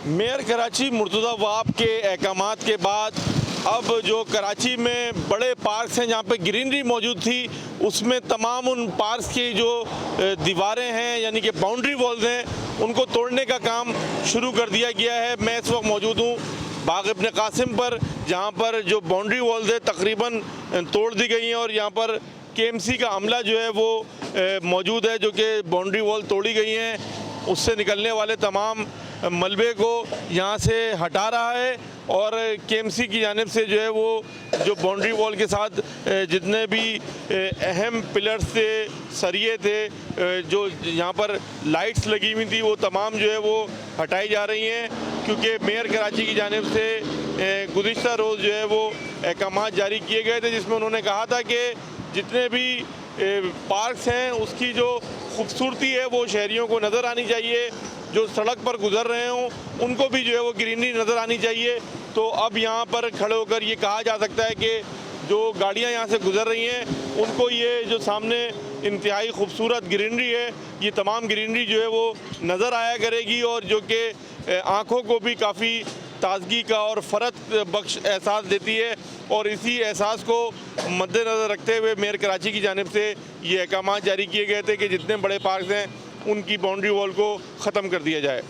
Mayor Karachi Murtaza Wahab के अहकामात के बाद अब जो कराची में बड़े पार्क्स हैं जहाँ पे ग्रीनरी मौजूद थी, उसमें तमाम उन पार्क्स की जो दीवारें हैं यानी कि बाउंड्री वॉल्स हैं, उनको तोड़ने का काम शुरू कर दिया गया है। मैं इस वक्त मौजूद हूँ बाग इब्न कासिम पर, जहाँ पर जो बाउंड्री वॉल्स है तकरीबन तोड़ दी गई हैं और यहाँ पर KMC का अमला जो है वो मौजूद है, जो कि बाउंड्री वॉल तोड़ी गई हैं, उससे निकलने वाले तमाम मलबे को यहाँ से हटा रहा है। और KMC की जानिब से जो है वो जो बाउंड्री वॉल के साथ जितने भी अहम पिलर्स थे, सरिये थे, जो यहाँ पर लाइट्स लगी हुई थी, वो तमाम जो है वो हटाई जा रही हैं, क्योंकि मेयर कराची की जानिब से गुज़िश्ता रोज़ जो है वो अहकामात जारी किए गए थे, जिसमें उन्होंने कहा था कि जितने भी पार्क्स हैं उसकी जो खूबसूरती है वो शहरियों को नज़र आनी चाहिए, जो सड़क पर गुजर रहे हों उनको भी जो है वो ग्रीनरी नज़र आनी चाहिए। तो अब यहाँ पर खड़े होकर ये कहा जा सकता है कि जो गाड़ियाँ यहाँ से गुजर रही हैं उनको ये जो सामने इंतहाई खूबसूरत ग्रीनरी है, ये तमाम ग्रीनरी जो है वो नज़र आया करेगी और जो कि आँखों को भी काफ़ी ताजगी का और फ़र्क बख्श एहसास देती है। और इसी एहसास को मद्देनज़र रखते हुए मेयर कराची की जानिब से ये अहकामात जारी किए गए थे कि जितने बड़े पार्क हैं उनकी बाउंड्री वॉल को ख़त्म कर दिया जाए।